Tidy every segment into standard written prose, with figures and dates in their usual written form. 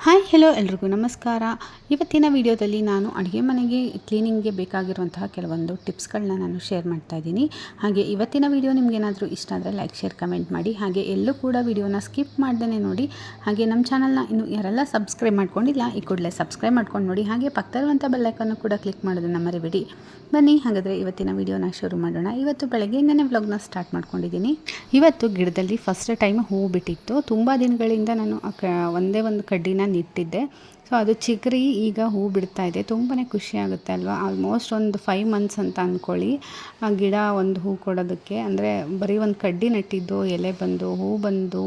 Hi hello ಎಲ್ರಿಗೂ ನಮಸ್ಕಾರ. ಇವತ್ತಿನ ವಿಡಿಯೋದಲ್ಲಿ ನಾನು ಅಡುಗೆ ಮನೆಗೆ ಕ್ಲೀನಿಂಗ್ಗೆ ಬೇಕಾಗಿರುವಂತಹ ಕೆಲವೊಂದು ಟಿಪ್ಸ್ಗಳನ್ನ ನಾನು ಶೇರ್ ಮಾಡ್ತಾ ಇದ್ದೀನಿ. ಹಾಗೆ ಇವತ್ತಿನ ವಿಡಿಯೋ ನಿಮಗೇನಾದರೂ ಇಷ್ಟ ಆದರೆ ಲೈಕ್ ಶೇರ್ ಕಮೆಂಟ್ ಮಾಡಿ. ಹಾಗೆ ಎಲ್ಲೂ ಕೂಡ ವಿಡಿಯೋನ ಸ್ಕಿಪ್ ಮಾಡ್ದೇ ನೋಡಿ. ಹಾಗೆ ನಮ್ಮ ಚಾನಲ್ನ ಇನ್ನು ಯಾರೆಲ್ಲ ಸಬ್ಸ್ಕ್ರೈಬ್ ಮಾಡ್ಕೊಂಡಿಲ್ಲ ಈ ಕೂಡಲೇ ಸಬ್ಸ್ಕ್ರೈಬ್ ಮಾಡ್ಕೊಂಡು ನೋಡಿ. ಹಾಗೆ ಪಕ್ಕದಲ್ಲಿರುವಂಥ ಬೆಲ್ಲೈಕನ್ನು ಕೂಡ ಕ್ಲಿಕ್ ಮಾಡೋದನ್ನು ಮರಿಬೇಡಿ. ಬನ್ನಿ ಹಾಗಾದರೆ ಇವತ್ತಿನ ವಿಡಿಯೋನ ಶುರು ಮಾಡೋಣ. ಇವತ್ತು ಬೆಳಗ್ಗೆಯಿಂದನೇ ವ್ಲಾಗ್ನ ಸ್ಟಾರ್ಟ್ ಮಾಡ್ಕೊಂಡಿದ್ದೀನಿ. ಇವತ್ತು ಗಿಡದಲ್ಲಿ ಫಸ್ಟ್ ಟೈಮ್ ಹೂವು ಬಿಟ್ಟಿತ್ತು. ತುಂಬ ದಿನಗಳಿಂದ ನಾನು ಒಂದೇ ಒಂದು ಕಡ್ಡಿನ ನೆಟ್ಟಿದ್ದೆ. ಸೊ ಅದು ಚಿಗುರಿ ಈಗ ಹೂ ಬಿಡ್ತಾ ಇದೆ. ತುಂಬಾ ಖುಷಿ ಆಗುತ್ತೆ ಅಲ್ವಾ. ಆಲ್ಮೋಸ್ಟ್ ಒಂದು 5 ಮಂತ್ಸ್ ಅಂತ ಅಂದ್ಕೊಳ್ಳಿ ಆ ಗಿಡ ಒಂದು ಹೂ ಕೊಡೋದಕ್ಕೆ. ಅಂದರೆ ಬರೀ ಒಂದು ಕಡ್ಡಿ ನೆಟ್ಟಿದ್ದು ಎಲೆ ಬಂದು ಹೂ ಬಂದು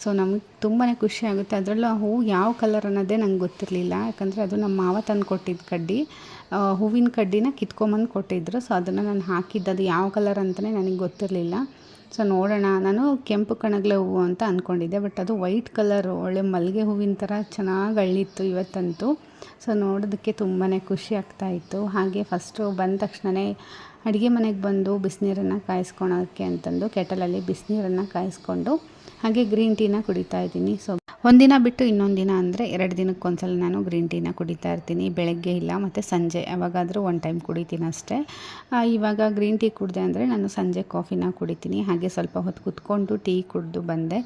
ಸೊ ನಮಗೆ ತುಂಬಾ ಖುಷಿ ಆಗುತ್ತೆ. ಅದರಲ್ಲೂ ಆ ಹೂ ಯಾವ ಕಲರ್ ಅನ್ನೋದೇ ನಂಗೆ ಗೊತ್ತಿರಲಿಲ್ಲ. ಯಾಕಂದರೆ ಅದು ನಮ್ಮ ಮಾವ ತಂದು ಕೊಟ್ಟಿದ್ದು ಕಡ್ಡಿ, ಹೂವಿನ ಕಡ್ಡಿನ ಕಿತ್ಕೊಂಬಂದು ಕೊಟ್ಟಿದ್ದರು. ಸೊ ಅದನ್ನು ನಾನು ಹಾಕಿದ್ದು ಅದು ಯಾವ ಕಲರ್ ಅಂತಲೇ ನನಗೆ ಗೊತ್ತಿರಲಿಲ್ಲ. ಸೊ ನೋಡೋಣ, ನಾನು ಕೆಂಪು ಕಣಗ್ಲೆ ಹೂವು ಅಂತ ಅಂದ್ಕೊಂಡಿದ್ದೆ, ಬಟ್ ಅದು ವೈಟ್ ಕಲರು, ಒಳ್ಳೆ ಮಲ್ಲಿಗೆ ಹೂವಿನ ಥರ ಚೆನ್ನಾಗಿ ಅಳ್ಳಿತ್ತು ಇವತ್ತಂತೂ. ಸೊ ನೋಡೋದಕ್ಕೆ ತುಂಬಾ ಖುಷಿ ಆಗ್ತಾಯಿತ್ತು. ಹಾಗೆ ಫಸ್ಟು ಬಂದ ತಕ್ಷಣವೇ ಅಡುಗೆ ಮನೆಗೆ ಬಂದು ಬಿಸಿನೀರನ್ನು ಕಾಯಿಸ್ಕೊಳೋಕ್ಕೆ ಅಂತಂದು ಕೆಟಲಲ್ಲಿ ಬಿಸಿನೀರನ್ನು ಕಾಯಿಸ್ಕೊಂಡು ಹಾಗೆ ಗ್ರೀನ್ ಟೀನ ಕುಡಿತಾ ಇದ್ದೀನಿ. ಸೊ ಒಂದಿನ ಬಿಟ್ಟು ಇನ್ನೊಂದು ದಿನ ಅಂದರೆ 2 ದಿನಕ್ಕೊಂದ್ಸಲ ನಾನು ಗ್ರೀನ್ ಟೀನ ಕುಡಿತಾ ಇರ್ತೀನಿ. ಬೆಳಗ್ಗೆ ಇಲ್ಲ ಮತ್ತು ಸಂಜೆ ಯಾವಾಗಾದರೂ 1 ಟೈಮ್ ಕುಡಿತೀನಿ ಅಷ್ಟೇ. ಇವಾಗ ಗ್ರೀನ್ ಟೀ ಕುಡಿದೆ ಅಂದರೆ ನಾನು ಸಂಜೆ ಕಾಫಿನ ಕುಡಿತೀನಿ. ಹಾಗೆ ಸ್ವಲ್ಪ ಹೊತ್ತು ಕುತ್ಕೊಂಡು ಟೀ ಕುಡಿದು ಬಂದೆ.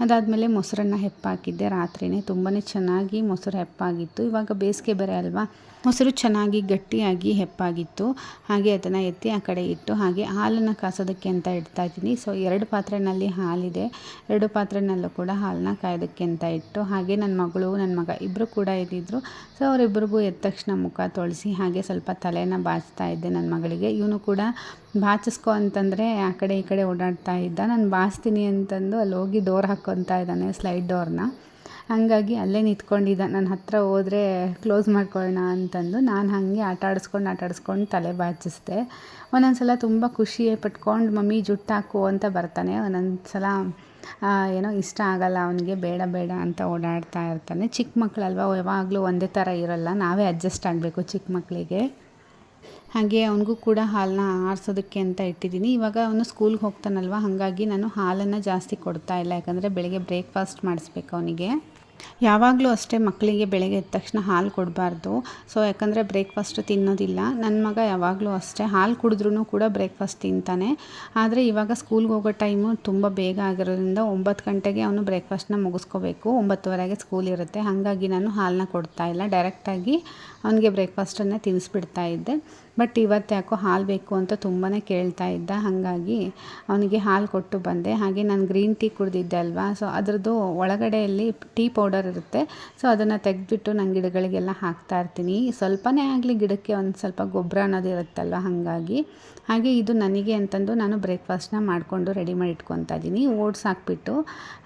ಅದಾದಮೇಲೆ ಮೊಸರನ್ನು ಹೆಪ್ಪಾಕಿದ್ದೆ ರಾತ್ರಿಯೇ. ತುಂಬಾ ಚೆನ್ನಾಗಿ ಮೊಸರು ಹೆಪ್ಪಾಗಿತ್ತು. ಇವಾಗ ಬೇಸಿಗೆ ಬೇರೆ ಅಲ್ವಾ, ಮೊಸರು ಚೆನ್ನಾಗಿ ಗಟ್ಟಿಯಾಗಿ ಹೆಪ್ಪಾಗಿತ್ತು. ಹಾಗೆ ಅದನ್ನು ಎತ್ತಿ ಆ ಕಡೆ ಇಟ್ಟು ಹಾಗೆ ಹಾಲನ್ನು ಕಾಸೋದಕ್ಕೆ ಅಂತ ಇಡ್ತಾ ಇದ್ದೀನಿ. ಸೊ 2 ಪಾತ್ರೆಯಲ್ಲಿ ಹಾಲಿದೆ, 2 ಪಾತ್ರೆಯಲ್ಲೂ ಕೂಡ ಹಾಲನ್ನ ಕಾಯೋದಕ್ಕೆ ಅಂತ ಇಟ್ಟು ಹಾಗೆ ನನ್ನ ಮಗಳು ನನ್ನ ಮಗ ಇಬ್ಬರು ಕೂಡ ಇದ್ದಿದ್ರು. ಸೊ ಅವರಿಬ್ಬರಿಗೂ ಎದ್ದ ತಕ್ಷಣ ಮುಖ ತೊಳೆಸಿ ಹಾಗೆ ಸ್ವಲ್ಪ ತಲೆನ ಬಾಚ್ತಾ ಇದ್ದೆ ನನ್ನ ಮಗಳಿಗೆ. ಇವನು ಕೂಡ ಬಾಚಿಸ್ಕೊ ಅಂತಂದರೆ ಆ ಕಡೆ ಈ ಕಡೆ ಓಡಾಡ್ತಾ ಇದ್ದ. ನಾನು ಬಾಚ್ತೀನಿ ಅಂತಂದು ಅಲ್ಲಿ ಹೋಗಿ ಡೋರ್ ಹಾಕ್ಕೊತಾ ಇದ್ದಾನೆ, ಸ್ಲೈಡ್ ಡೋರ್ನ. ಹಾಗಾಗಿ ಅಲ್ಲೇ ನಿಂತ್ಕೊಂಡಿದ್ದ. ನನ್ನ ಹತ್ರ ಹೋದರೆ ಕ್ಲೋಸ್ ಮಾಡ್ಕೊಳ್ಳೋಣ ಅಂತಂದು ನಾನು ಹಾಗೆ ಆಟಾಡಿಸ್ಕೊಂಡು ತಲೆ ಬಾಚಿಸ್ದೆ. ಒಂದೊಂದು ಸಲ ತುಂಬ ಖುಷಿ ಪಟ್ಕೊಂಡು ಮಮ್ಮಿ ಜುಟ್ಟು ಹಾಕು ಅಂತ ಬರ್ತಾನೆ. ಒಂದೊಂದು ಸಲ ಏನೋ ಇಷ್ಟ ಆಗಲ್ಲ ಅವನಿಗೆ, ಬೇಡ ಬೇಡ ಅಂತ ಓಡಾಡ್ತಾ ಇರ್ತಾನೆ. ಚಿಕ್ಕ ಮಕ್ಕಳಲ್ವ, ಯಾವಾಗಲೂ ಒಂದೇ ಥರ ಇರೋಲ್ಲ, ನಾವೇ ಅಡ್ಜಸ್ಟ್ ಆಗಬೇಕು ಚಿಕ್ಕ ಮಕ್ಕಳಿಗೆ. ಹಾಗೆ ಅವನಿಗೂ ಕೂಡ ಹಾಲನ್ನ ಆರಿಸೋದಕ್ಕೆ ಅಂತ ಇಟ್ಟಿದ್ದೀನಿ. ಇವಾಗ ಅವನು ಸ್ಕೂಲ್ಗೆ ಹೋಗ್ತಾನಲ್ವ, ಹಾಗಾಗಿ ನಾನು ಹಾಲನ್ನು ಜಾಸ್ತಿ ಕೊಡ್ತಾ ಇಲ್ಲ. ಯಾಕಂದರೆ ಬೆಳಗ್ಗೆ ಬ್ರೇಕ್ಫಾಸ್ಟ್ ಮಾಡಿಸ್ಬೇಕು ಅವನಿಗೆ. ಯಾವಾಗಲೂ ಅಷ್ಟೇ ಮಕ್ಕಳಿಗೆ ಬೆಳಗ್ಗೆ ಎದ್ದ ತಕ್ಷಣ ಹಾಲು ಕೊಡಬಾರ್ದು. ಸೊ ಯಾಕಂದರೆ ಬ್ರೇಕ್ಫಾಸ್ಟ್ ತಿನ್ನೋದಿಲ್ಲ. ನನ್ನ ಮಗ ಯಾವಾಗಲೂ ಅಷ್ಟೇ ಹಾಲು ಕುಡಿದ್ರೂ ಕೂಡ ಬ್ರೇಕ್ಫಾಸ್ಟ್ ತಿಂತಾನೆ. ಆದರೆ ಇವಾಗ ಸ್ಕೂಲ್ಗೆ ಹೋಗೋ ಟೈಮು ತುಂಬ ಬೇಗ ಆಗಿರೋದ್ರಿಂದ 9 ಗಂಟೆಗೆ ಅವನು ಬ್ರೇಕ್ಫಾಸ್ಟ್ನ ಮುಗಿಸ್ಕೋಬೇಕು. 9:15ಗೆ ಸ್ಕೂಲ್ ಇರುತ್ತೆ. ಹಾಗಾಗಿ ನಾನು ಹಾಲನ್ನ ಕೊಡ್ತಾ ಇಲ್ಲ, ಡೈರೆಕ್ಟಾಗಿ ಅವನಿಗೆ ಬ್ರೇಕ್ಫಾಸ್ಟನ್ನೇ ತಿನ್ನಿಸ್ಬಿಡ್ತಾ ಇದ್ದೆ. ಬಟ್ ಇವತ್ತು ಯಾಕೋ ಹಾಲು ಬೇಕು ಅಂತ ತುಂಬಾ ಕೇಳ್ತಾ ಇದ್ದ. ಹಾಗಾಗಿ ಅವನಿಗೆ ಹಾಲು ಕೊಟ್ಟು ಬಂದೆ. ಹಾಗೆ ನಾನು ಗ್ರೀನ್ ಟೀ ಕುಡಿದಿದ್ದೆ ಅಲ್ವಾ, ಸೊ ಅದರದ್ದು ಒಳಗಡೆಯಲ್ಲಿ ಟೀ ಪೌಡರ್ ಇರುತ್ತೆ. ಸೊ ಅದನ್ನು ತೆಗೆದ್ಬಿಟ್ಟು ನಾನು ಗಿಡಗಳಿಗೆಲ್ಲ ಹಾಕ್ತಾ ಇರ್ತೀನಿ. ಸ್ವಲ್ಪನೇ ಆಗಲಿ ಗಿಡಕ್ಕೆ ಒಂದು ಸ್ವಲ್ಪ ಗೊಬ್ಬರ ಅನ್ನೋದು ಇರುತ್ತಲ್ವ, ಹಾಗಾಗಿ. ಹಾಗೆ ಇದು ನನಗೆ ಅಂತಂದು ನಾನು ಬ್ರೇಕ್ಫಾಸ್ಟ್ನ ಮಾಡಿಕೊಂಡು ರೆಡಿ ಮಾಡಿ ಇಟ್ಕೊತಾ ಇದ್ದೀನಿ. ಓಟ್ಸ್ ಹಾಕ್ಬಿಟ್ಟು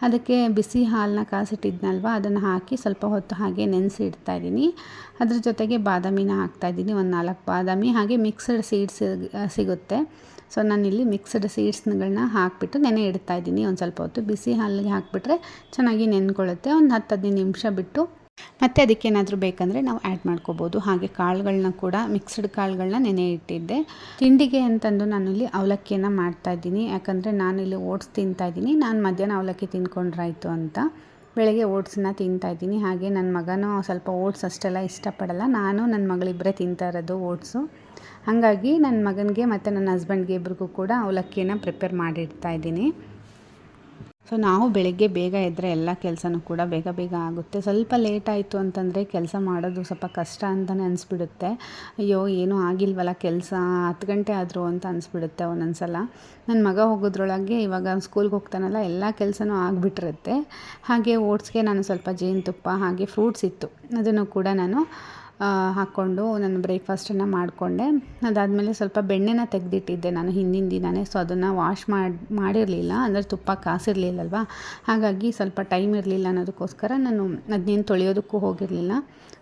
ಅದಕ್ಕೆ ಬಿಸಿ ಹಾಲನ್ನ ಕಾಸಿಟ್ಟಿದ್ನಲ್ವ, ಅದನ್ನು ಹಾಕಿ ಸ್ವಲ್ಪ ಹೊತ್ತು ಹಾಗೆ ನೆನೆಸಿ ಇಡ್ತಾ ಇದ್ದೀನಿ. ಅದ್ರ ಜೊತೆಗೆ ಬಾದಾಮಿನ ಹಾಕ್ತಾಯಿದ್ದೀನಿ, ಒಂದು 4 ಬಾದಾಮಿ. ಹಾಗೆ ಮಿಕ್ಸ್ಡ್ ಸೀಡ್ಸ್ ಸಿಗುತ್ತೆ. ಸೊ ನಾನಿಲ್ಲಿ ಮಿಕ್ಸ್ಡ್ ಸೀಡ್ಸ್ಗಳನ್ನ ಹಾಕಿಬಿಟ್ಟು ನೆನೆ ಇಡ್ತಾ ಇದ್ದೀನಿ. ಒಂದು ಸ್ವಲ್ಪ ಹೊತ್ತು ಬಿಸಿ ಹಾಲಿಗೆ ಹಾಕಿಬಿಟ್ರೆ ಚೆನ್ನಾಗಿ ನೆನ್ಕೊಳ್ಳುತ್ತೆ. ಒಂದು 10-15 ನಿಮಿಷ ಬಿಟ್ಟು ಮತ್ತು ಅದಕ್ಕೇನಾದರೂ ಬೇಕಂದರೆ ನಾವು ಆ್ಯಡ್ ಮಾಡ್ಕೋಬೋದು. ಹಾಗೆ ಕಾಳುಗಳನ್ನ ಕೂಡ ಮಿಕ್ಸ್ಡ್ ಕಾಳುಗಳನ್ನ ನೆನೆ ಇಟ್ಟಿದ್ದೆ. ತಿಂಡಿಗೆ ಅಂತಂದು ನಾನಿಲ್ಲಿ ಅವಲಕ್ಕಿಯನ್ನು ಮಾಡ್ತಾಯಿದ್ದೀನಿ. ಯಾಕಂದರೆ ನಾನಿಲ್ಲಿ ಓಟ್ಸ್ ತಿಂತಾಯಿದ್ದೀನಿ. ನಾನು ಮಧ್ಯಾಹ್ನ ಅವಲಕ್ಕಿ ತಿಂದ್ಕೊಂಡ್ರಾಯ್ತು ಅಂತ ಬೆಳಗ್ಗೆ ಓಟ್ಸನ್ನ ತಿಂತಾಯಿದ್ದೀನಿ. ಹಾಗೆ ನನ್ನ ಮಗನೂ ಸ್ವಲ್ಪ ಓಟ್ಸ್ ಅಷ್ಟೆಲ್ಲ ಇಷ್ಟಪಡಲ್ಲ. ನಾನು ನನ್ನ ಮಗಳಿಬ್ಬರೇ ತಿಂತಾ ಇರೋದು ಓಟ್ಸು. ಹಾಗಾಗಿ ನನ್ನ ಮಗನಿಗೆ ಮತ್ತು ನನ್ನ ಹಸ್ಬೆಂಡ್ಗೆ ಇಬ್ರಿಗೂ ಕೂಡ ಅವಲಕ್ಕಿಯನ್ನು ಪ್ರಿಪೇರ್ ಮಾಡಿಡ್ತಾ ಇದ್ದೀನಿ. ಸೊ ನಾವು ಬೆಳಗ್ಗೆ ಬೇಗ ಎದ್ದರೆ ಎಲ್ಲ ಕೆಲಸನೂ ಕೂಡ ಬೇಗ ಬೇಗ ಆಗುತ್ತೆ. ಸ್ವಲ್ಪ ಲೇಟ್ ಆಯಿತು ಅಂತಂದರೆ ಕೆಲಸ ಮಾಡೋದು ಸ್ವಲ್ಪ ಕಷ್ಟ ಅಂತಲೇ ಅನಿಸ್ಬಿಡುತ್ತೆ. ಅಯ್ಯೋ ಏನೂ ಆಗಿಲ್ವಲ್ಲ ಕೆಲಸ, 10 ಗಂಟೆ ಆದರೂ ಅಂತ ಅನಿಸ್ಬಿಡುತ್ತೆ ಒಂದೊಂದು ಸಲ. ನನ್ನ ಮಗ ಹೋಗೋದ್ರೊಳಗೆ ಇವಾಗ ಸ್ಕೂಲ್ಗೆ ಹೋಗ್ತಾನಲ್ಲ, ಎಲ್ಲ ಕೆಲಸನೂ ಆಗಿಬಿಟ್ಟಿರುತ್ತೆ. ಹಾಗೆ ಓಟ್ಸ್ಗೆ ನಾನು ಸ್ವಲ್ಪ ಜೇನುತುಪ್ಪ ಹಾಗೆ ಫ್ರೂಟ್ಸ್ ಇತ್ತು, ಅದನ್ನು ಕೂಡ ನಾನು ಹಾಕ್ಕೊಂಡು ನಾನು ಬ್ರೇಕ್ಫಾಸ್ಟನ್ನು ಮಾಡಿಕೊಂಡೆ. ಅದಾದಮೇಲೆ ಸ್ವಲ್ಪ ಬೆಣ್ಣೆನ ತೆಗೆದಿಟ್ಟಿದ್ದೆ ನಾನು ಹಿಂದಿನ ದಿನವೇ. ಸೊ ಅದನ್ನು ವಾಶ್ ಮಾಡಿರಲಿಲ್ಲ, ಅಂದರೆ ತುಪ್ಪ ಕಾಸಿರಲಿಲ್ಲಲ್ವ, ಹಾಗಾಗಿ ಸ್ವಲ್ಪ ಟೈಮ್ ಇರಲಿಲ್ಲ ಅನ್ನೋದಕ್ಕೋಸ್ಕರ ನಾನು ಅದನ್ನೇನು ತೊಳೆಯೋದಕ್ಕೂ ಹೋಗಿರಲಿಲ್ಲ.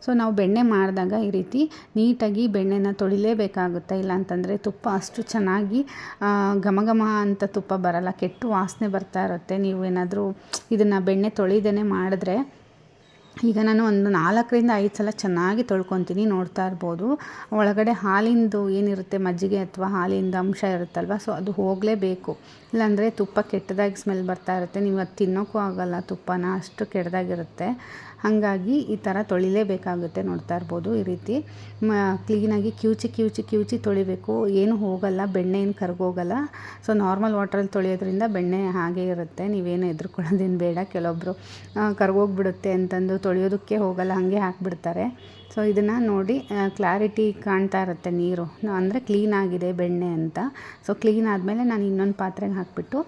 ಸೊ ನಾವು ಬೆಣ್ಣೆ ಮಾಡಿದಾಗ ಈ ರೀತಿ ನೀಟಾಗಿ ಬೆಣ್ಣೆನ ತೊಳಿಲೇಬೇಕಾಗುತ್ತೆ. ಇಲ್ಲ ಅಂತಂದರೆ ತುಪ್ಪ ಅಷ್ಟು ಚೆನ್ನಾಗಿ ಘಮ ಘಮ ಅಂತ ತುಪ್ಪ ಬರಲ್ಲ, ಕೆಟ್ಟು ವಾಸನೆ ಬರ್ತಾ ಇರುತ್ತೆ. ನೀವು ಏನಾದರೂ ಇದನ್ನು ಬೆಣ್ಣೆ ತೊಳಿದೇ ಮಾಡಿದ್ರೆ ಈಗ ನಾನು ಒಂದು 4-5 ಸಲ ಚೆನ್ನಾಗಿ ತೊಳ್ಕೊತೀನಿ. ನೋಡ್ತಾ ಇರ್ಬೋದು, ಒಳಗಡೆ ಹಾಲಿಂದು ಏನಿರುತ್ತೆ ಮಜ್ಜಿಗೆ ಅಥವಾ ಹಾಲಿಂದ ಅಂಶ ಇರುತ್ತಲ್ವ, ಸೊ ಅದು ಹೋಗಲೇಬೇಕು. ಇಲ್ಲಾಂದರೆ ತುಪ್ಪ ಕೆಟ್ಟದಾಗಿ ಸ್ಮೆಲ್ ಬರ್ತಾ ಇರುತ್ತೆ, ನೀವು ಅದು ತಿನ್ನೋಕ್ಕೂ ಆಗೋಲ್ಲ ತುಪ್ಪನ, ಅಷ್ಟು ಕೆಟ್ಟದಾಗಿರುತ್ತೆ. ಹಾಗಾಗಿ ಈ ಥರ ತೊಳಿಲೇಬೇಕಾಗುತ್ತೆ. ನೋಡ್ತಾ ಇರ್ಬೋದು ಈ ರೀತಿ ಕ್ಲೀನಾಗಿ ಕಿವುಚಿ ತೊಳಿಬೇಕು. ಏನು ಹೋಗಲ್ಲ, ಬೆಣ್ಣೆ ಏನು ಕರ್ಗೋಗಲ್ಲ. ಸೊ ನಾರ್ಮಲ್ ವಾಟ್ರಲ್ಲಿ ತೊಳೆಯೋದ್ರಿಂದ ಬೆಣ್ಣೆ ಹಾಗೇ ಇರುತ್ತೆ, ನೀವೇನು ಹೆದರ್ಕೊಳ್ಳೋದೇನು ಬೇಡ. ಕೆಲವೊಬ್ಬರು ಕರ್ಗೋಗ್ಬಿಡುತ್ತೆ ಅಂತಂದು ತೊಳೆಯೋದಕ್ಕೆ ಹೋಗಲ್ಲ, ಹಾಗೆ ಹಾಕ್ಬಿಡ್ತಾರೆ. ಸೊ ಇದನ್ನು ನೋಡಿ ಕ್ಲಾರಿಟಿ ಕಾಣ್ತಾ ಇರುತ್ತೆ ನೀರು, ಅಂದರೆ ಕ್ಲೀನಾಗಿದೆ ಬೆಣ್ಣೆ ಅಂತ. ಸೊ ಕ್ಲೀನ್ ಆದಮೇಲೆ ನಾನು ಇನ್ನೊಂದು ಪಾತ್ರೆಗೆ ಹಾಕಿಬಿಟ್ಟು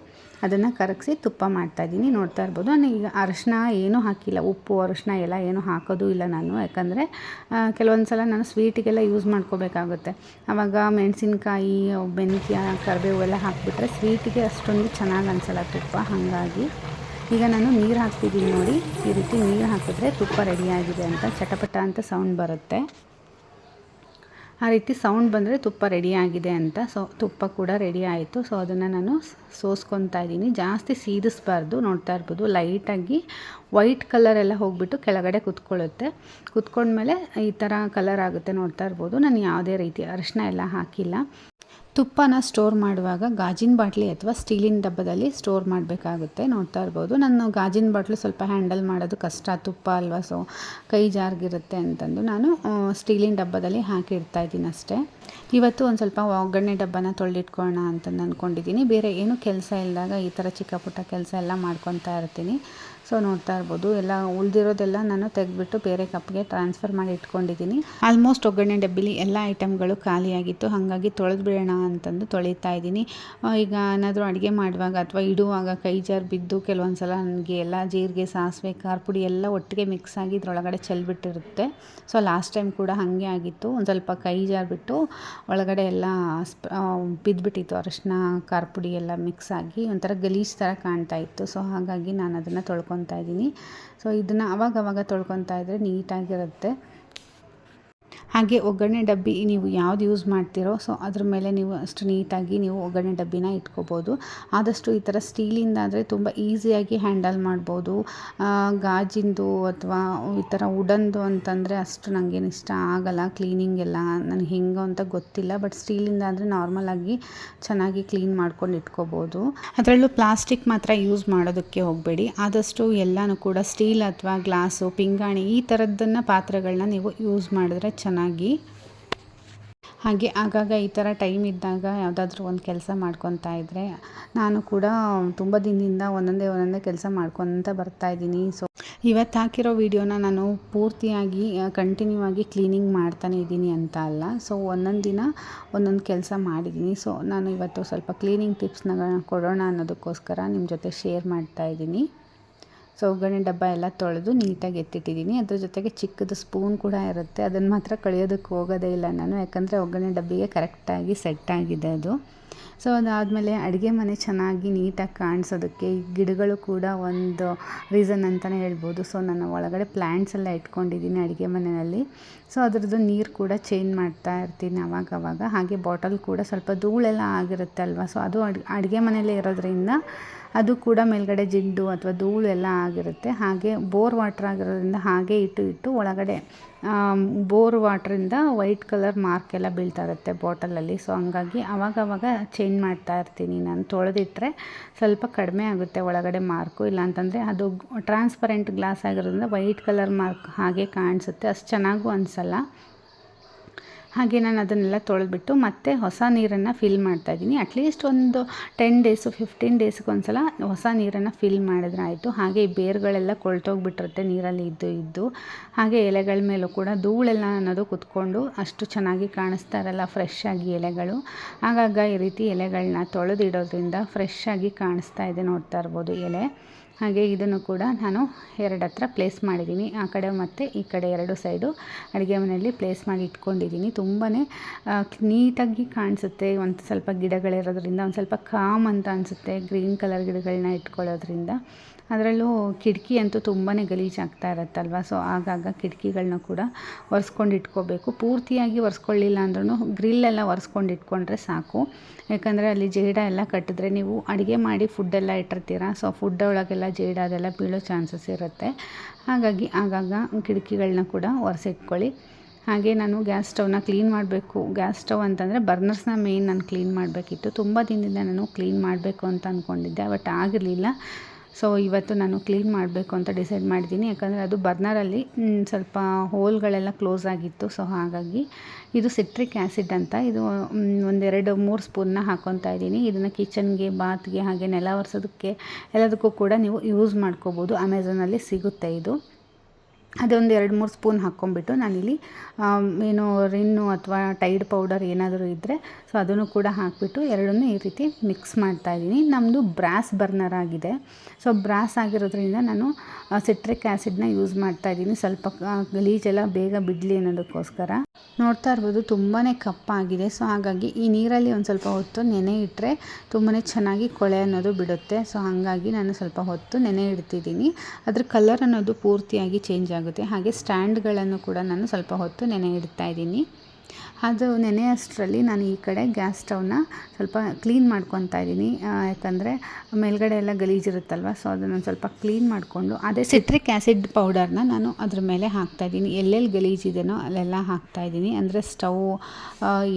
ಅದನ್ನು ಕರಗಿಸಿ ತುಪ್ಪ ಮಾಡ್ತಾಯಿದ್ದೀನಿ. ನೋಡ್ತಾ ಇರ್ಬೋದು ನಾನು ಈಗ ಅರಶಿನ ಏನೂ ಹಾಕಿಲ್ಲ, ಉಪ್ಪು ಅರಶಿನ ಎಲ್ಲ ಏನೂ ಹಾಕೋದು ಇಲ್ಲ ನಾನು. ಯಾಕಂದರೆ ಕೆಲವೊಂದು ಸಲ ನಾನು ಸ್ವೀಟಿಗೆಲ್ಲ ಯೂಸ್ ಮಾಡ್ಕೋಬೇಕಾಗುತ್ತೆ. ಆವಾಗ ಮೆಣಸಿನ್ಕಾಯಿ, ಮೆಂತ್ಯ, ಕರಿಬೇವು ಎಲ್ಲ ಹಾಕಿಬಿಟ್ರೆ ಸ್ವೀಟಿಗೆ ಅಷ್ಟೊಂದು ಚೆನ್ನಾಗಿ ಅನಿಸಲ್ಲ ತುಪ್ಪ. ಹಾಗಾಗಿ ಈಗ ನಾನು ನೀರು ಹಾಕ್ತಿದ್ದೀನಿ ನೋಡಿ, ಈ ರೀತಿ ನೀರು ಹಾಕಿದ್ರೆ ತುಪ್ಪ ರೆಡಿಯಾಗಿದೆ ಅಂತ ಚಟಪಟ ಅಂತ ಸೌಂಡ್ ಬರುತ್ತೆ. ಆ ರೀತಿ ಸೌಂಡ್ ಬಂದರೆ ತುಪ್ಪ ರೆಡಿಯಾಗಿದೆ ಅಂತ. ಸೊ ತುಪ್ಪ ಕೂಡ ರೆಡಿ ಆಯಿತು. ಸೊ ಅದನ್ನು ನಾನು ಸೋಸ್ಕೊತಾ ಇದ್ದೀನಿ. ಜಾಸ್ತಿ ಸೀದಿಸ್ಬಾರ್ದು. ನೋಡ್ತಾ ಇರ್ಬೋದು ಲೈಟಾಗಿ ವೈಟ್ ಕಲರ್ ಎಲ್ಲ ಹೋಗಿಬಿಟ್ಟು ಕೆಳಗಡೆ ಕುತ್ಕೊಳ್ಳುತ್ತೆ. ಕುತ್ಕೊಂಡ್ಮೇಲೆ ಈ ಥರ ಕಲರ್ ಆಗುತ್ತೆ. ನೋಡ್ತಾ ಇರ್ಬೋದು ನಾನು ಯಾವುದೇ ರೀತಿ ಅರಿಶಿನ ಎಲ್ಲ ಹಾಕಿಲ್ಲ. ತುಪ್ಪನ ಸ್ಟೋರ್ ಮಾಡುವಾಗ ಗಾಜಿನ ಬಾಟ್ಲಿ ಅಥವಾ ಸ್ಟೀಲಿನ ಡಬ್ಬದಲ್ಲಿ ಸ್ಟೋರ್ ಮಾಡಬೇಕಾಗುತ್ತೆ. ನೋಡ್ತಾ ಇರ್ಬೋದು ನಾನು ಗಾಜಿನ ಬಾಟ್ಲು ಸ್ವಲ್ಪ ಹ್ಯಾಂಡಲ್ ಮಾಡೋದು ಕಷ್ಟ, ತುಪ್ಪ ಅಲ್ವಾ, ಸೊ ಕೈ ಜಾರ್ಗಿರುತ್ತೆ ಅಂತಂದು ನಾನು ಸ್ಟೀಲಿನ ಡಬ್ಬದಲ್ಲಿ ಹಾಕಿಡ್ತಾ ಇದ್ದೀನಿ ಅಷ್ಟೇ. ಇವತ್ತು ಒಂದು ಸ್ವಲ್ಪ ಒಗ್ಗರಣೆ ಡಬ್ಬನ ತೊಳೆದಿಟ್ಕೊಳ್ಳೋಣ ಅಂತಂದು ಅಂದ್ಕೊಂಡಿದ್ದೀನಿ. ಬೇರೆ ಏನೂ ಕೆಲಸ ಇಲ್ಲದಾಗ ಈ ಥರ ಚಿಕ್ಕ ಪುಟ್ಟ ಕೆಲಸ ಎಲ್ಲ ಮಾಡ್ಕೊತಾ ಇರ್ತೀನಿ. ಸೊ ನೋಡ್ತಾ ಇರ್ಬೋದು ಎಲ್ಲ ಉಳಿದಿರೋದೆಲ್ಲ ನಾನು ತೆಗೆದ್ಬಿಟ್ಟು ಬೇರೆ ಕಪ್ಗೆ ಟ್ರಾನ್ಸ್ಫರ್ ಮಾಡಿ ಇಟ್ಕೊಂಡಿದ್ದೀನಿ. ಆಲ್ಮೋಸ್ಟ್ ಒಗ್ಗರಣೆ ಡಬ್ಬಿಲಿ ಎಲ್ಲ ಐಟಮ್ಗಳು ಖಾಲಿಯಾಗಿತ್ತು, ಹಾಗಾಗಿ ತೊಳೆದು ಬಿಡೋಣ ಅಂತಂದು ತೊಳಿತಾ ಇದ್ದೀನಿ. ಈಗ ಏನಾದರೂ ಅಡುಗೆ ಮಾಡುವಾಗ ಅಥವಾ ಇಡುವಾಗ ಕೈ ಜಾರು ಬಿದ್ದು ಕೆಲವೊಂದು ಸಲ ನನಗೆ ಎಲ್ಲ ಜೀರಿಗೆ, ಸಾಸಿವೆ, ಖಾರ ಪುಡಿ ಎಲ್ಲ ಒಟ್ಟಿಗೆ ಮಿಕ್ಸ್ ಆಗಿ ಇದ್ರೊಳಗಡೆ ಚೆಲ್ಬಿಟ್ಟಿರುತ್ತೆ. ಸೊ ಲಾಸ್ಟ್ ಟೈಮ್ ಕೂಡ ಹಾಗೆ ಆಗಿತ್ತು. ಒಂದು ಸ್ವಲ್ಪ ಕೈ ಜಾರು ಬಿಟ್ಟು ಒಳಗಡೆ ಎಲ್ಲ ಬಿದ್ದುಬಿಟ್ಟಿತ್ತು, ಅರಿಶಿನ, ಖಾರ ಪುಡಿ ಎಲ್ಲ ಮಿಕ್ಸ್ ಆಗಿ ಒಂಥರ ಗಲೀಜು ಥರ ಕಾಣ್ತಾ ಇತ್ತು. ಸೊ ಹಾಗಾಗಿ ನಾನು ಅದನ್ನು ತೊಳ್ಕೊತಾ ಇದ್ದೀನಿ. ಸೊ ಇದನ್ನು ಅವಾಗವಾಗ ತೊಳ್ಕೊತಾ ಇದ್ದರೆ ನೀಟಾಗಿರುತ್ತೆ. ಹಾಗೆ ಒಗ್ಗರಣೆ ಡಬ್ಬಿ ನೀವು ಯಾವ್ದು ಯೂಸ್ ಮಾಡ್ತೀರೋ ಸೊ ಅದ್ರ ಮೇಲೆ ನೀವು ಅಷ್ಟು ನೀಟಾಗಿ ನೀವು ಒಗ್ಗರಣೆ ಡಬ್ಬಿನ ಇಟ್ಕೋಬೋದು. ಆದಷ್ಟು ಈ ಥರ ಸ್ಟೀಲಿಂದ ಆದರೆ ತುಂಬ ಈಸಿಯಾಗಿ ಹ್ಯಾಂಡಲ್ ಮಾಡ್ಬೋದು. ಗಾಜಿಂದು ಅಥವಾ ಈ ಥರ ವುಡನ್ದು ಅಂತಂದರೆ ಅಷ್ಟು ನನಗೇನು ಇಷ್ಟ ಆಗಲ್ಲ ಕ್ಲೀನಿಂಗ್ ಎಲ್ಲ, ನನಗೆ ಹೆಂಗೋ ಅಂತ ಗೊತ್ತಿಲ್ಲ. ಬಟ್ ಸ್ಟೀಲಿಂದ ಆದರೆ ನಾರ್ಮಲಾಗಿ ಚೆನ್ನಾಗಿ ಕ್ಲೀನ್ ಮಾಡ್ಕೊಂಡು ಇಟ್ಕೋಬೋದು. ಅದರಲ್ಲೂ ಪ್ಲಾಸ್ಟಿಕ್ ಮಾತ್ರ ಯೂಸ್ ಮಾಡೋದಕ್ಕೆ ಹೋಗಬೇಡಿ. ಆದಷ್ಟು ಎಲ್ಲನೂ ಕೂಡ ಸ್ಟೀಲ್ ಅಥವಾ ಗ್ಲಾಸು, ಪಿಂಗಾಣಿ ಈ ಥರದ್ದನ್ನು ಪಾತ್ರೆಗಳನ್ನ ನೀವು ಯೂಸ್ ಮಾಡಿದ್ರೆ ಚೆನ್ನಾಗಿ. ಹಾಗೆ ಆಗಾಗ ಈ ಥರ ಟೈಮ್ ಇದ್ದಾಗ ಯಾವುದಾದ್ರೂ ಒಂದು ಕೆಲಸ ಮಾಡ್ಕೊತಾ ಇದ್ದರೆ ನಾನು ಕೂಡ ತುಂಬ ದಿನದಿಂದ ಒಂದೊಂದೇ ಕೆಲಸ ಮಾಡ್ಕೊತ ಬರ್ತಾಯಿದ್ದೀನಿ. ಸೊ ಇವತ್ತು ಹಾಕಿರೋ ವಿಡಿಯೋನ ನಾನು ಪೂರ್ತಿಯಾಗಿ ಕಂಟಿನ್ಯೂ ಆಗಿ ಕ್ಲೀನಿಂಗ್ ಮಾಡ್ತಾನೆ ಇದ್ದೀನಿ ಅಂತ ಅಲ್ಲ. ಸೊ ಒಂದೊಂದು ದಿನ ಒಂದೊಂದು ಕೆಲಸ ಮಾಡಿದ್ದೀನಿ. ಸೊ ನಾನು ಇವತ್ತು ಸ್ವಲ್ಪ ಕ್ಲೀನಿಂಗ್ ಟಿಪ್ಸ್ನ ಕೊಡೋಣ ಅನ್ನೋದಕ್ಕೋಸ್ಕರ ನಿಮ್ಮ ಜೊತೆ ಶೇರ್ ಮಾಡ್ತಾಯಿದ್ದೀನಿ. ಸೊ ಒಗ್ಗರಣೆ ಡಬ್ಬ ಎಲ್ಲ ತೊಳೆದು ನೀಟಾಗಿ ಎತ್ತಿಟ್ಟಿದ್ದೀನಿ. ಅದ್ರ ಜೊತೆಗೆ ಚಿಕ್ಕದು ಸ್ಪೂನ್ ಕೂಡ ಇರುತ್ತೆ, ಅದನ್ನು ಮಾತ್ರ ಕಳಿಯೋದಕ್ಕೆ ಹೋಗೋದೇ ಇಲ್ಲ ನಾನು, ಯಾಕಂದರೆ ಒಗ್ಗರಣೆ ಡಬ್ಬಿಗೆ ಕರೆಕ್ಟಾಗಿ ಸೆಟ್ ಆಗಿದೆ ಅದು. ಸೊ ಅದಾದಮೇಲೆ ಅಡುಗೆ ಮನೆ ಚೆನ್ನಾಗಿ ನೀಟಾಗಿ ಕಾಣಿಸೋದಕ್ಕೆ ಈ ಗಿಡಗಳು ಕೂಡ ಒಂದು ರೀಸನ್ ಅಂತಲೇ ಹೇಳ್ಬೋದು. ಸೊ ನಾನು ಒಳಗಡೆ ಪ್ಲ್ಯಾಂಟ್ಸ್ ಎಲ್ಲ ಇಟ್ಕೊಂಡಿದ್ದೀನಿ ಅಡುಗೆ ಮನೆಯಲ್ಲಿ. ಸೊ ಅದ್ರದ್ದು ನೀರು ಕೂಡ ಚೇಂಜ್ ಮಾಡ್ತಾ ಇರ್ತೀನಿ ಅವಾಗವಾಗ. ಹಾಗೆ ಬಾಟಲ್ ಕೂಡ ಸ್ವಲ್ಪ ಧೂಳೆಲ್ಲ ಆಗಿರುತ್ತೆ ಅಲ್ವಾ, ಸೊ ಅದು ಅಡುಗೆ ಮನೆಯಲ್ಲೇ ಇರೋದ್ರಿಂದ ಅದು ಕೂಡ ಮೇಲ್ಗಡೆ ಜಿಡ್ಡು ಅಥವಾ ಧೂಳು ಎಲ್ಲ ಆಗಿರುತ್ತೆ. ಹಾಗೆ ಬೋರ್ ವಾಟ್ರ್ ಆಗಿರೋದ್ರಿಂದ ಹಾಗೆ ಇಟ್ಟು ಒಳಗಡೆ ಬೋರ್ ವಾಟ್ರಿಂದ ವೈಟ್ ಕಲರ್ ಮಾರ್ಕ್ ಎಲ್ಲ ಬೀಳ್ತಾ ಇರುತ್ತೆ ಬಾಟಲಲ್ಲಿ. ಸೊ ಹಂಗಾಗಿ ಆವಾಗವಾಗ ಚೇಂಜ್ ಮಾಡ್ತಾ ಇರ್ತೀನಿ ನಾನು. ತೊಳೆದಿಟ್ಟರೆ ಸ್ವಲ್ಪ ಕಡಿಮೆ ಆಗುತ್ತೆ ಒಳಗಡೆ ಮಾರ್ಕು, ಇಲ್ಲಾಂತಂದರೆ ಅದು ಟ್ರಾನ್ಸ್ಪರೆಂಟ್ ಗ್ಲಾಸ್ ಆಗಿರೋದ್ರಿಂದ ವೈಟ್ ಕಲರ್ ಮಾರ್ಕ್ ಹಾಗೆ ಕಾಣಿಸುತ್ತೆ, ಅಷ್ಟು ಚೆನ್ನಾಗೂ ಅನಿಸಲ್ಲ. ಹಾಗೆ ನಾನು ಅದನ್ನೆಲ್ಲ ತೊಳೆದ್ಬಿಟ್ಟು ಮತ್ತೆ ಹೊಸ ನೀರನ್ನು ಫಿಲ್ ಮಾಡ್ತಾಯಿದ್ದೀನಿ. ಅಟ್ಲೀಸ್ಟ್ ಒಂದು 10 ಡೇಸು 15 ಡೇಸ್ಗೆ ಒಂದು ಸಲ ಹೊಸ ನೀರನ್ನು ಫಿಲ್ ಮಾಡಿದ್ರೆ ಆಯಿತು. ಹಾಗೆ ಈ ಬೇರುಗಳೆಲ್ಲ ಕೊಳ್ತೋಗ್ಬಿಟ್ಟಿರುತ್ತೆ ನೀರಲ್ಲಿ ಇದ್ದು. ಹಾಗೆ ಎಲೆಗಳ ಮೇಲೂ ಕೂಡ ಧೂಳೆಲ್ಲ ಅನ್ನೋದು ಕುತ್ಕೊಂಡು ಅಷ್ಟು ಚೆನ್ನಾಗಿ ಕಾಣಿಸ್ತಾ ಇರಲ್ಲ ಫ್ರೆಶ್ ಆಗಿ ಎಲೆಗಳು. ಆಗಾಗ ಈ ರೀತಿ ಎಲೆಗಳನ್ನ ತೊಳೆದಿಡೋದ್ರಿಂದ ಫ್ರೆಶ್ ಆಗಿ ಕಾಣಿಸ್ತಾ ಇದೆ, ನೋಡ್ತಾ ಇರ್ಬೋದು ಎಲೆ. ಹಾಗೆ ಇದನ್ನು ಕೂಡ ನಾನು 2 ಹತ್ರ ಪ್ಲೇಸ್ ಮಾಡಿದ್ದೀನಿ, ಆ ಕಡೆ ಮತ್ತು ಈ ಕಡೆ 2 ಸೈಡು ಅಡುಗೆ ಮನೆಯಲ್ಲಿ ಪ್ಲೇಸ್ ಮಾಡಿ ಇಟ್ಕೊಂಡಿದ್ದೀನಿ. ತುಂಬಾ ನೀಟಾಗಿ ಕಾಣಿಸುತ್ತೆ. ಒಂದು ಸ್ವಲ್ಪ ಗಿಡಗಳಿರೋದ್ರಿಂದ ಒಂದು ಸ್ವಲ್ಪ ಕಾಮ್ ಅಂತ ಅನಿಸುತ್ತೆ ಗ್ರೀನ್ ಕಲರ್ ಗಿಡಗಳನ್ನ ಇಟ್ಕೊಳ್ಳೋದ್ರಿಂದ. ಅದರಲ್ಲೂ ಕಿಟಕಿ ಅಂತೂ ತುಂಬಾ ಗಲೀಜಾಗ್ತಾ ಇರುತ್ತಲ್ವ. ಸೊ ಆಗಾಗ ಕಿಟಕಿಗಳನ್ನ ಕೂಡ ಒರೆಸ್ಕೊಂಡು ಇಟ್ಕೋಬೇಕು. ಪೂರ್ತಿಯಾಗಿ ಒರೆಸ್ಕೊಳ್ಳಿಲ್ಲ ಅಂದ್ರೂ ಗ್ರಿಲ್ಲೆಲ್ಲ ಒರೆಸ್ಕೊಂಡು ಇಟ್ಕೊಂಡ್ರೆ ಸಾಕು. ಯಾಕಂದರೆ ಅಲ್ಲಿ ಜೇಡ ಎಲ್ಲ ಕಟ್ಟಿದ್ರೆ ನೀವು ಅಡುಗೆ ಮಾಡಿ ಫುಡ್ಡೆಲ್ಲ ಇಟ್ಟಿರ್ತೀರ, ಸೊ ಫುಡ್ ಒಳಗೆಲ್ಲ ಜೇಡ ಅದೆಲ್ಲ ಬೀಳೋ ಚಾನ್ಸಸ್ ಇರುತ್ತೆ. ಹಾಗಾಗಿ ಆಗಾಗ ಕಿಟಕಿಗಳನ್ನ ಕೂಡ ಒರೆಸಿಟ್ಕೊಳ್ಳಿ. ಹಾಗೆ ನಾನು ಗ್ಯಾಸ್ ಸ್ಟವ್ನ ಕ್ಲೀನ್ ಮಾಡಬೇಕು. ಗ್ಯಾಸ್ ಸ್ಟವ್ ಅಂತಂದರೆ ಬರ್ನರ್ಸ್ನ ಮೇಯ್ನ್ ನಾನು ಕ್ಲೀನ್ ಮಾಡಬೇಕಿತ್ತು. ತುಂಬ ದಿನದಿಂದ ನಾನು ಕ್ಲೀನ್ ಮಾಡಬೇಕು ಅಂತ ಅಂದ್ಕೊಂಡಿದ್ದೆ, ಬಟ್ ಆಗಿರಲಿಲ್ಲ. ಸೊ ಇವತ್ತು ನಾನು ಕ್ಲೀನ್ ಮಾಡಬೇಕು ಅಂತ ಡಿಸೈಡ್ ಮಾಡಿದ್ದೀನಿ. ಯಾಕಂದರೆ ಅದು ಬರ್ನರಲ್ಲಿ ಸ್ವಲ್ಪ ಹೋಲ್ಗಳೆಲ್ಲ ಕ್ಲೋಸ್ ಆಗಿತ್ತು. ಸೊ ಹಾಗಾಗಿ ಇದು ಸಿಟ್ರಿಕ್ ಆ್ಯಸಿಡ್ ಅಂತ, ಇದು 1-2-3 ಸ್ಪೂನ್ನ ಹಾಕ್ಕೊತಾ ಇದ್ದೀನಿ. ಇದನ್ನು ಕಿಚನ್ಗೆ, ಬಾತ್ಗೆ, ಹಾಗೆ ನೆಲ ಒರೆಸೋದಕ್ಕೆ ಎಲ್ಲದಕ್ಕೂ ಕೂಡ ನೀವು ಯೂಸ್ ಮಾಡ್ಕೋಬೋದು. ಅಮೆಝಾನಲ್ಲಿ ಸಿಗುತ್ತೆ ಇದು. ಅದೊಂದು 2-3 ಸ್ಪೂನ್ ಹಾಕ್ಕೊಂಬಿಟ್ಟು ನಾನಿಲ್ಲಿ ಏನು ರಿನ್ನು ಅಥವಾ ಟೈಡ್ ಪೌಡರ್ ಏನಾದರೂ ಇದ್ದರೆ ಸೊ ಅದನ್ನು ಕೂಡ ಹಾಕಿಬಿಟ್ಟು ಎರಡನ್ನೂ ಈ ರೀತಿ ಮಿಕ್ಸ್ ಮಾಡ್ತಾಯಿದ್ದೀನಿ. ನಮ್ಮದು ಬ್ರಾಸ್ ಬರ್ನರ್ ಆಗಿದೆ. ಸೊ ಬ್ರಾಸ್ ಆಗಿರೋದ್ರಿಂದ ನಾನು ಸಿಟ್ರಿಕ್ ಆ್ಯಸಿಡ್ನ ಯೂಸ್ ಮಾಡ್ತಾಯಿದ್ದೀನಿ, ಸ್ವಲ್ಪ ಗಲೀಜೆಲ್ಲ ಬೇಗ ಬಿಡಲಿ ಅನ್ನೋದಕ್ಕೋಸ್ಕರ. ನೋಡ್ತಾ ಇರ್ಬೋದು ತುಂಬಾ ಕಪ್ಪಾಗಿದೆ. ಸೊ ಹಾಗಾಗಿ ಈ ನೀರಲ್ಲಿ ಒಂದು ಸ್ವಲ್ಪ ಹೊತ್ತು ನೆನೆ ಇಟ್ಟರೆ ತುಂಬಾ ಚೆನ್ನಾಗಿ ಕೊಳೆ ಅನ್ನೋದು ಬಿಡುತ್ತೆ. ಸೊ ಹಾಗಾಗಿ ನಾನು ಸ್ವಲ್ಪ ಹೊತ್ತು ನೆನೆ ಇಡ್ತಿದ್ದೀನಿ. ಅದ್ರ ಕಲರ್ ಅನ್ನೋದು ಪೂರ್ತಿಯಾಗಿ ಚೇಂಜ್ ಆಗುತ್ತೆ. ಹಾಗೆ ಸ್ಟ್ಯಾಂಡ್ಗಳನ್ನು ಕೂಡ ನಾನು ಸ್ವಲ್ಪ ಹೊತ್ತು ನೆನೆ ಇಡ್ತಾ ಇದ್ದೀನಿ. ಅದು ನೆನೆ ಅಷ್ಟರಲ್ಲಿ ನಾನು ಈ ಕಡೆ ಗ್ಯಾಸ್ ಸ್ಟವ್ನ ಸ್ವಲ್ಪ ಕ್ಲೀನ್ ಮಾಡ್ಕೊತಾ ಇದ್ದೀನಿ. ಯಾಕಂದರೆ ಮೇಲ್ಗಡೆ ಎಲ್ಲ ಗಲೀಜಿರುತ್ತಲ್ವ, ಸೊ ಅದನ್ನು ಸ್ವಲ್ಪ ಕ್ಲೀನ್ ಮಾಡಿಕೊಂಡು ಅದೇ ಸಿಟ್ರಿಕ್ ಆ್ಯಸಿಡ್ ಪೌಡರ್ನ ನಾನು ಅದ್ರ ಮೇಲೆ ಹಾಕ್ತಾಯಿದ್ದೀನಿ. ಎಲ್ಲೆಲ್ಲಿ ಗಲೀಜಿದೆಯೋ ಅಲ್ಲೆಲ್ಲ ಹಾಕ್ತಾಯಿದ್ದೀನಿ. ಅಂದರೆ ಸ್ಟವ್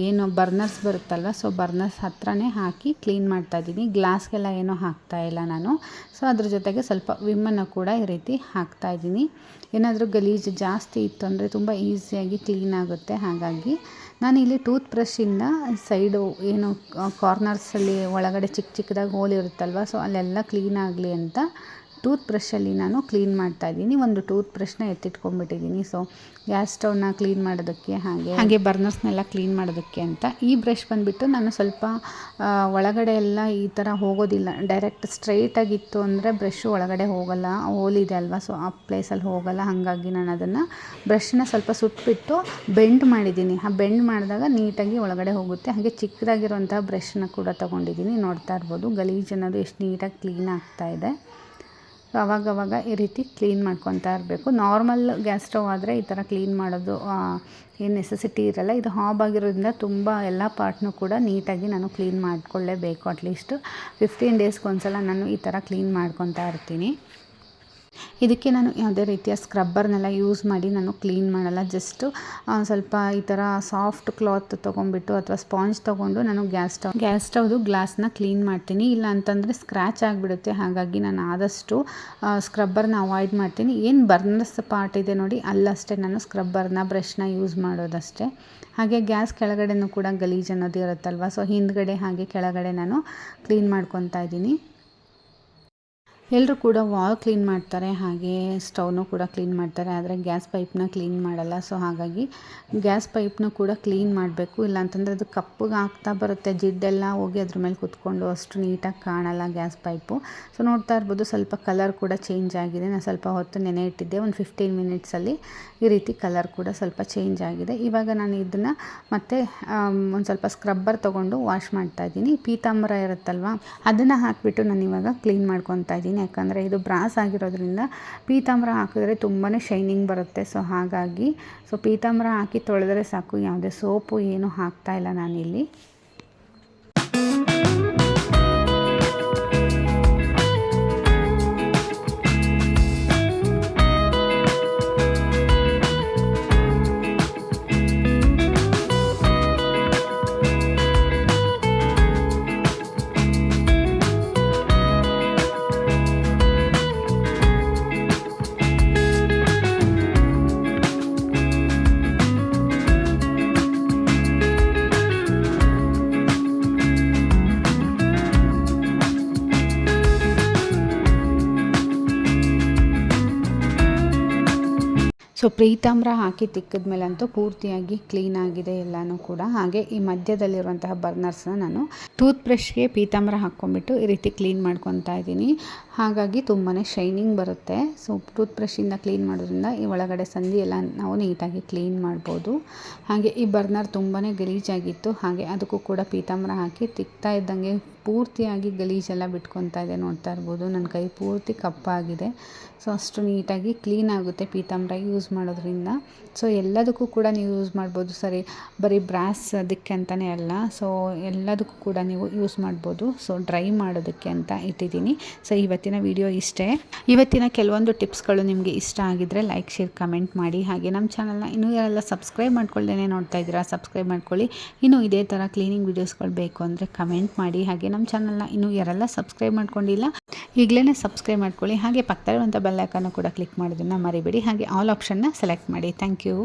ಏನು ಬರ್ನರ್ಸ್ ಬರುತ್ತಲ್ವ, ಸೊ ಬರ್ನರ್ಸ್ ಹತ್ರನೇ ಹಾಕಿ ಕ್ಲೀನ್ ಮಾಡ್ತಾಯಿದ್ದೀನಿ. ಗ್ಲಾಸ್ಗೆಲ್ಲ ಏನೂ ಹಾಕ್ತಾಯಿಲ್ಲ ನಾನು. ಸೊ ಅದ್ರ ಜೊತೆಗೆ ಸ್ವಲ್ಪ ವಿಮ್ಮನ್ನು ಕೂಡ ಈ ರೀತಿ ಹಾಕ್ತಾಯಿದ್ದೀನಿ. ಏನಾದರೂ ಗಲೀಜು ಜಾಸ್ತಿ ಇತ್ತು ಅಂದರೆ ತುಂಬ ಈಸಿಯಾಗಿ ಕ್ಲೀನ್ ಆಗುತ್ತೆ. ಹಾಗಾಗಿ ನಾನಿಲ್ಲಿ ಟೂತ್ ಬ್ರಷಿಂದ ಸೈಡು ಏನು ಕಾರ್ನರ್ಸಲ್ಲಿ ಒಳಗಡೆ ಚಿಕ್ಕ ಚಿಕ್ಕದಾಗಿ ಹೋಲ್ ಇರುತ್ತಲ್ವ, ಸೊ ಅಲ್ಲೆಲ್ಲ ಕ್ಲೀನ್ ಆಗಲಿ ಅಂತ ಟೂತ್ ಬ್ರಷಲ್ಲಿ ನಾನು ಕ್ಲೀನ್ ಮಾಡ್ತಾಯಿದ್ದೀನಿ. ಒಂದು ಟೂತ್ ಬ್ರಷ್ನ ಎತ್ತಿಟ್ಕೊಂಡ್ಬಿಟ್ಟಿದ್ದೀನಿ. ಸೊ ಗ್ಯಾಸ್ ಸ್ಟವ್ನ ಕ್ಲೀನ್ ಮಾಡೋದಕ್ಕೆ ಹಾಗೆ ಬರ್ನರ್ಸ್ನೆಲ್ಲ ಕ್ಲೀನ್ ಮಾಡೋದಕ್ಕೆ ಅಂತ. ಈ ಬ್ರಷ್ ಬಂದುಬಿಟ್ಟು ನಾನು ಸ್ವಲ್ಪ ಒಳಗಡೆ ಎಲ್ಲ ಈ ಥರ ಹೋಗೋದಿಲ್ಲ, ಡೈರೆಕ್ಟ್ ಸ್ಟ್ರೈಟಾಗಿತ್ತು ಅಂದರೆ ಬ್ರಷ್ ಒಳಗಡೆ ಹೋಗೋಲ್ಲ, ಹೋಲಿದೆ ಅಲ್ವಾ, ಸೊ ಆ ಪ್ಲೇಸಲ್ಲಿ ಹೋಗೋಲ್ಲ. ಹಾಗಾಗಿ ನಾನು ಅದನ್ನು ಬ್ರಷ್ನ ಸ್ವಲ್ಪ ಸುಟ್ಬಿಟ್ಟು ಬೆಂಡ್ ಮಾಡಿದ್ದೀನಿ. ಆ ಬೆಂಡ್ ಮಾಡಿದಾಗ ನೀಟಾಗಿ ಒಳಗಡೆ ಹೋಗುತ್ತೆ. ಹಾಗೆ ಚಿಕ್ಕದಾಗಿರುವಂಥ ಬ್ರಷ್ನ ಕೂಡ ತೊಗೊಂಡಿದ್ದೀನಿ. ನೋಡ್ತಾ ಇರ್ಬೋದು ಗಲೀಜು ಅನ್ನೋದು ಎಷ್ಟು ನೀಟಾಗಿ ಕ್ಲೀನ್ ಆಗ್ತಾಯಿದೆ. ಅವಾಗವಾಗ ಈ ರೀತಿ ಕ್ಲೀನ್ ಮಾಡ್ಕೊತಾ ಇರಬೇಕು. ನಾರ್ಮಲ್ ಗ್ಯಾಸ್ ಸ್ಟವ್ ಆದರೆ ಈ ಥರ ಕ್ಲೀನ್ ಮಾಡೋದು ಏನು ನೆಸೆಸಿಟಿ ಇರಲ್ಲ. ಇದು ಹಾಬ್ ಆಗಿರೋದ್ರಿಂದ ತುಂಬ ಎಲ್ಲ ಪಾರ್ಟ್ನೂ ಕೂಡ ನೀಟಾಗಿ ನಾನು ಕ್ಲೀನ್ ಮಾಡಿಕೊಳ್ಳೇಬೇಕು. ಅಟ್ಲೀಸ್ಟ್ 15 ಡೇಸ್ಗೊಂದ್ಸಲ ನಾನು ಈ ಥರ ಕ್ಲೀನ್ ಮಾಡ್ಕೊತಾ ಇರ್ತೀನಿ. ಇದಕ್ಕೆ ನಾನು ಯಾವುದೇ ರೀತಿಯ ಸ್ಕ್ರಬ್ಬರ್ನೆಲ್ಲ ಯೂಸ್ ಮಾಡಿ ನಾನು ಕ್ಲೀನ್ ಮಾಡಲ್ಲ. ಜಸ್ಟು ಸ್ವಲ್ಪ ಈ ಥರ ಸಾಫ್ಟ್ ಕ್ಲಾತ್ ತೊಗೊಂಡ್ಬಿಟ್ಟು ಅಥವಾ ಸ್ಪಾಂಜ್ ತೊಗೊಂಡು ನಾನು ಗ್ಯಾಸ್ ಸ್ಟವ್ದು ಗ್ಲಾಸ್ನ ಕ್ಲೀನ್ ಮಾಡ್ತೀನಿ. ಇಲ್ಲ ಅಂತಂದರೆ ಸ್ಕ್ರ್ಯಾಚ್ ಆಗಿಬಿಡುತ್ತೆ. ಹಾಗಾಗಿ ನಾನು ಆದಷ್ಟು ಸ್ಕ್ರಬ್ಬರ್ನ ಅವಾಯ್ಡ್ ಮಾಡ್ತೀನಿ. ಏನು ಬರ್ನರ್ಸ್ ಪಾರ್ಟ್ ಇದೆ ನೋಡಿ, ಅಲ್ಲಷ್ಟೇ ನಾನು ಸ್ಕ್ರಬ್ಬರ್ನ ಬ್ರಷ್ನ ಯೂಸ್ ಮಾಡೋದಷ್ಟೇ. ಹಾಗೆ ಗ್ಯಾಸ್ ಕೆಳಗಡೆನೂ ಕೂಡ ಗಲೀಜು ಅನ್ನೋದು ಇರುತ್ತಲ್ವ, ಸೊ ಹಿಂದ್ಗಡೆ ಹಾಗೆ ಕೆಳಗಡೆ ನಾನು ಕ್ಲೀನ್ ಮಾಡ್ಕೊತಾ ಇದ್ದೀನಿ. ಎಲ್ಲರೂ ಕೂಡ ವಾಲ್ ಕ್ಲೀನ್ ಮಾಡ್ತಾರೆ, ಹಾಗೆ ಸ್ಟವ್ನು ಕೂಡ ಕ್ಲೀನ್ ಮಾಡ್ತಾರೆ, ಆದರೆ ಗ್ಯಾಸ್ ಪೈಪ್ನ ಕ್ಲೀನ್ ಮಾಡಲ್ಲ. ಸೊ ಹಾಗಾಗಿ ಗ್ಯಾಸ್ ಪೈಪ್ನ ಕೂಡ ಕ್ಲೀನ್ ಮಾಡಬೇಕು. ಇಲ್ಲಾಂತಂದರೆ ಅದು ಕಪ್ಪಗೆ ಆಗ್ತಾ ಬರುತ್ತೆ, ಜಿಡ್ಡೆಲ್ಲ ಹೋಗಿ ಅದ್ರ ಮೇಲೆ ಕುತ್ಕೊಂಡು ಅಷ್ಟು ನೀಟಾಗಿ ಕಾಣಲ್ಲ ಗ್ಯಾಸ್ ಪೈಪು. ಸೊ ನೋಡ್ತಾ ಇರ್ಬೋದು ಸ್ವಲ್ಪ ಕಲರ್ ಕೂಡ ಚೇಂಜ್ ಆಗಿದೆ. ನಾನು ಸ್ವಲ್ಪ ಹೊತ್ತು ನೆನೆ ಇಟ್ಟಿದ್ದೆ, ಒಂದು 15 ಮಿನಿಟ್ಸಲ್ಲಿ ಈ ರೀತಿ ಕಲರ್ ಕೂಡ ಸ್ವಲ್ಪ ಚೇಂಜ್ ಆಗಿದೆ. ಇವಾಗ ನಾನು ಇದನ್ನು ಮತ್ತೆ ಒಂದು ಸ್ವಲ್ಪ ಸ್ಕ್ರಬ್ಬರ್ ತೊಗೊಂಡು ವಾಶ್ ಮಾಡ್ತಾಯಿದ್ದೀನಿ. ಪೀತಾಂಬರ ಇರುತ್ತಲ್ವ, ಅದನ್ನು ಹಾಕಿಬಿಟ್ಟು ನಾನು ಇವಾಗ ಕ್ಲೀನ್ ಮಾಡ್ಕೊತಾ ಇದ್ದೀನಿ. ಯಾಕಂದರೆ ಇದು ಬ್ರಾಸ್ ಆಗಿರೋದ್ರಿಂದ ಪೀತಾಂಬರ ಹಾಕಿದ್ರೆ ತುಂಬಾ ಶೈನಿಂಗ್ ಬರುತ್ತೆ. ಸೊ ಹಾಗಾಗಿ ಪೀತಾಂಬರ ಹಾಕಿ ತೊಳೆದರೆ ಸಾಕು, ಯಾವುದೇ ಸೋಪು ಏನು ಹಾಕ್ತಾಯಿಲ್ಲ ನಾನಿಲ್ಲಿ. ಸೊ ಪೀತಾಂಬರ ಹಾಕಿ ತಿಕ್ಕಿದ್ಮೇಲಂತೂ ಪೂರ್ತಿಯಾಗಿ ಕ್ಲೀನ್ ಆಗಿದೆ ಎಲ್ಲನೂ ಕೂಡ. ಹಾಗೆ ಈ ಮಧ್ಯದಲ್ಲಿರುವಂತಹ ಬರ್ನರ್ಸ್ನ ನಾನು ಟೂತ್ ಬ್ರಷ್ಗೆ ಪೀತಾಂಬರ ಹಾಕ್ಕೊಂಡ್ಬಿಟ್ಟು ಈ ರೀತಿ ಕ್ಲೀನ್ ಮಾಡ್ಕೊತಾ ಇದ್ದೀನಿ. ಹಾಗಾಗಿ ತುಂಬಾ ಶೈನಿಂಗ್ ಬರುತ್ತೆ. ಸೊ ಟೂತ್ ಬ್ರಷಿಂದ ಕ್ಲೀನ್ ಮಾಡೋದ್ರಿಂದ ಈ ಒಳಗಡೆ ಸಂದಿ ಎಲ್ಲ ನಾವು ನೀಟಾಗಿ ಕ್ಲೀನ್ ಮಾಡ್ಬೋದು. ಹಾಗೆ ಈ ಬರ್ನರ್ ತುಂಬಾ ಗಲೀಜಾಗಿತ್ತು, ಹಾಗೆ ಅದಕ್ಕೂ ಕೂಡ ಪೀತಾಂಬರ ಹಾಕಿ ತಿಕ್ತಾ ಇದ್ದಂಗೆ ಪೂರ್ತಿಯಾಗಿ ಗಲೀಜೆಲ್ಲ ಬಿಟ್ಕೊತಾ ಇದೆ. ನೋಡ್ತಾ ಇರ್ಬೋದು ನನ್ನ ಕೈ ಪೂರ್ತಿ ಕಪ್ಪಾಗಿದೆ. ಸೊ ಅಷ್ಟು ನೀಟಾಗಿ ಕ್ಲೀನ್ ಆಗುತ್ತೆ ಪೀತಾಂಬರ ಯೂಸ್ ಮಾಡೋದ್ರಿಂದ. ಸೊ ಎಲ್ಲದಕ್ಕೂ ಕೂಡ ನೀವು ಯೂಸ್ ಮಾಡ್ಬೋದು, ಸರಿ ಬರೀ ಬ್ರಾಸ್ ಅದಕ್ಕೆ ಅಂತಲೇ ಅಲ್ಲ, ಸೊ ಎಲ್ಲದಕ್ಕೂ ಕೂಡ ನೀವು ಯೂಸ್ ಮಾಡ್ಬೋದು. ಸೊ ಡ್ರೈ ಮಾಡೋದಕ್ಕೆ ಅಂತ ಇಟ್ಟಿದ್ದೀನಿ. ಸೊ ಇವತ್ತಿನ ವಿಡಿಯೋ ಇಷ್ಟೇ. ಇವತ್ತಿನ ಕೆಲವೊಂದು ಟಿಪ್ಸ್ಗಳು ನಿಮಗೆ ಇಷ್ಟ ಆಗಿದ್ದರೆ ಲೈಕ್, ಶೇರ್, ಕಮೆಂಟ್ ಮಾಡಿ. ಹಾಗೆ ನಮ್ಮ ಚಾನಲ್ನ ಇನ್ನೂ ಯಾರೆಲ್ಲ ಸಬ್ಸ್ಕ್ರೈಬ್ ಮಾಡ್ಕೊಳ್ದೇನೆ ನೋಡ್ತಾ ಇದ್ದೀರಾ, ಸಬ್ಸ್ಕ್ರೈಬ್ ಮಾಡ್ಕೊಳ್ಳಿ. ಇನ್ನೂ ಇದೇ ಥರ ಕ್ಲೀನಿಂಗ್ ವೀಡಿಯೋಸ್ಗಳು ಬೇಕು ಅಂದರೆ ಕಮೆಂಟ್ ಮಾಡಿ. ಹಾಗೆ ನಮ್ಮ ಚಾನಲ್ನ ಇನ್ನೂ ಯಾರೆಲ್ಲ ಸಬ್ಸ್ಕ್ರೈಬ್ ಮಾಡ್ಕೊಂಡಿಲ್ಲ ಈಗಲೇ ಸಬ್ಸ್ಕ್ರೈಬ್ ಮಾಡ್ಕೊಳ್ಳಿ. ಹಾಗೆ ಪಕ್ಕದಲ್ಲಿರುವಂಥ ಬೆಲ್ ಐಕಾನ್ ಕೂಡ ಕ್ಲಿಕ್ ಮಾಡೋದನ್ನು ಮರಿಬೇಡಿ. ಹಾಗೆ ಆಲ್ ಆಪ್ಷನ್ನ ಸೆಲೆಕ್ಟ್ ಮಾಡಿ. Thank you.